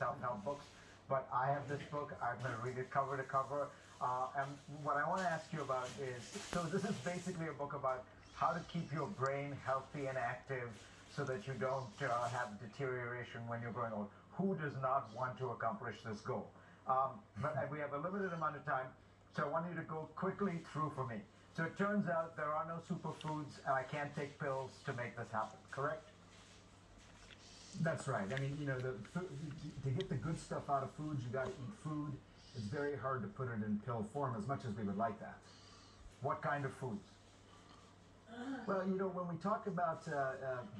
self-help books, but I have this book. I'm going to read it cover to cover. And what I want to ask you about is, so this is basically a book about how to keep your brain healthy and active so that you don't have deterioration when you're growing old. Who does not want to accomplish this goal? But we have a limited amount of time, so I want you to go quickly through for me. So it turns out there are no superfoods, and I can't take pills to make this happen, correct? That's right. I mean, to get the good stuff out of foods, you got to eat food. It's very hard to put it in pill form as much as we would like that. What kind of foods? Well, when we talk about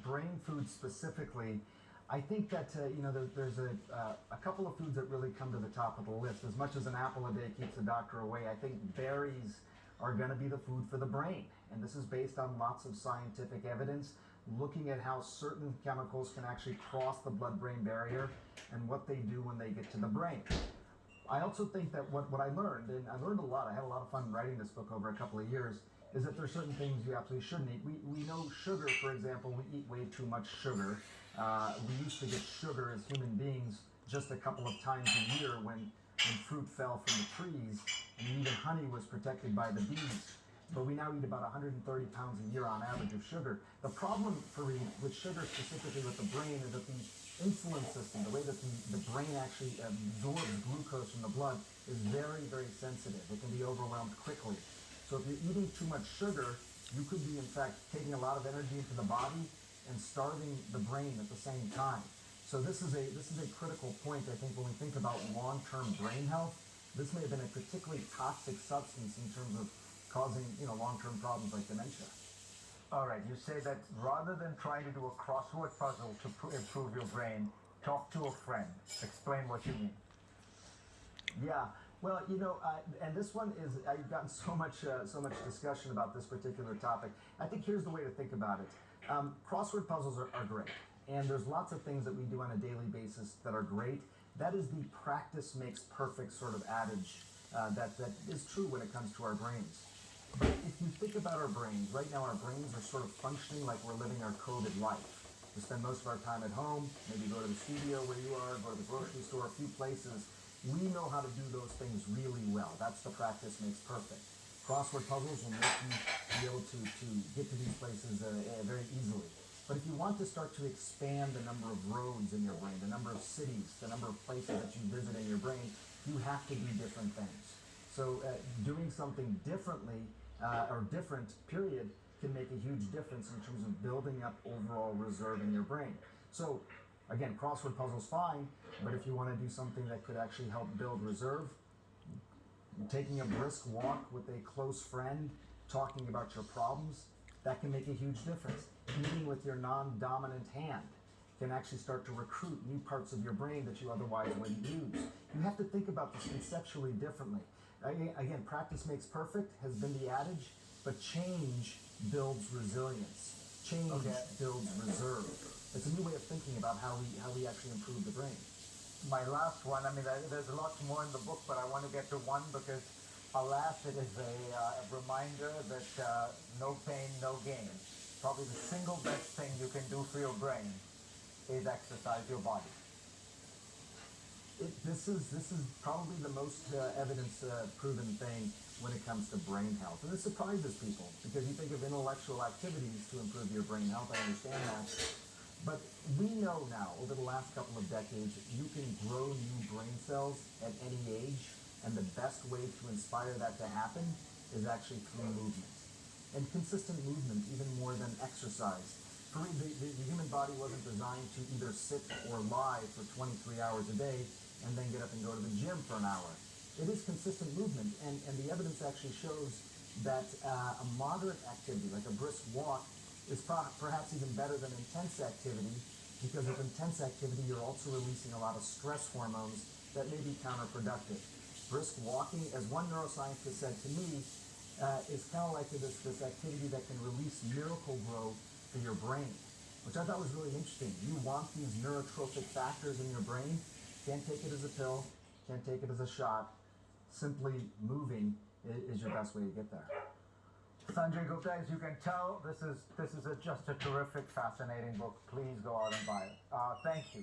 brain food specifically, I think that there's a couple of foods that really come to the top of the list. As much as an apple a day keeps the doctor away, I think berries are going to be the food for the brain. And this is based on lots of scientific evidence looking at how certain chemicals can actually cross the blood-brain barrier and what they do when they get to the brain. I also think that what I learned, and I learned a lot, I had a lot of fun writing this book over a couple of years, is that there are certain things you absolutely shouldn't eat. We know sugar, for example, we eat way too much sugar. We used to get sugar as human beings just a couple of times a year when fruit fell from the trees, and even honey was protected by the bees. But we now eat about 130 pounds a year on average of sugar. The problem with sugar, specifically with the brain, is that the insulin system, the way that the brain actually absorbs glucose from the blood, is very, very sensitive. It can be overwhelmed quickly. So if you're eating too much sugar, you could be, in fact, taking a lot of energy into the body and starving the brain at the same time. So this is a critical point, I think, when we think about long-term brain health. This may have been a particularly toxic substance in terms of causing long-term problems like dementia. All right, you say that rather than trying to do a crossword puzzle to improve your brain, talk to a friend. Explain what you mean. Yeah, well, and this one is, I've gotten so much discussion about this particular topic. I think here's the way to think about it. Crossword puzzles are great, and there's lots of things that we do on a daily basis that are great. That is the practice makes perfect sort of adage that is true when it comes to our brains. But if you think about our brains, right now our brains are sort of functioning like we're living our COVID life. We spend most of our time at home, maybe go to the studio where you are, go to the grocery store, a few places. We know how to do those things really well. That's the practice makes perfect. Crossword puzzles will make you be able to get to these places very easily. But if you want to start to expand the number of roads in your brain, the number of cities, the number of places that you visit in your brain, you have to do different things. So doing something differently or different, period, can make a huge difference in terms of building up overall reserve in your brain. So again, crossword puzzles fine, but if you want to do something that could actually help build reserve, taking a brisk walk with a close friend, talking about your problems, that can make a huge difference. Eating with your non-dominant hand can actually start to recruit new parts of your brain that you otherwise wouldn't use. You have to think about this conceptually differently. Again, practice makes perfect has been the adage, but change builds resilience. Change builds reserve. It's a new way of thinking about how we actually improve the brain. My last one, I mean, there's a lot more in the book, but I want to get to one because, alas, it is a reminder that no pain, no gain. Probably the single best thing you can do for your brain is exercise your body. This is probably the most evidence-proven thing when it comes to brain health. And this surprises people because you think of intellectual activities to improve your brain health. I understand that. But we know now, over the last couple of decades, you can grow new brain cells at any age, and the best way to inspire that to happen is actually through movement. And consistent movement, even more than exercise. The human body wasn't designed to either sit or lie for 23 hours a day and then get up and go to the gym for an hour. It is consistent movement, and the evidence actually shows that a moderate activity, like a brisk walk, is perhaps even better than intense activity, because with intense activity, you're also releasing a lot of stress hormones that may be counterproductive. Brisk walking, as one neuroscientist said to me, is kind of like this activity that can release miracle growth for your brain, which I thought was really interesting. You want these neurotrophic factors in your brain. Can't take it as a pill, can't take it as a shot. Simply moving is your best way to get there. Sanjay Gupta, as you can tell, this is just a terrific, fascinating book. Please go out and buy it. Thank you.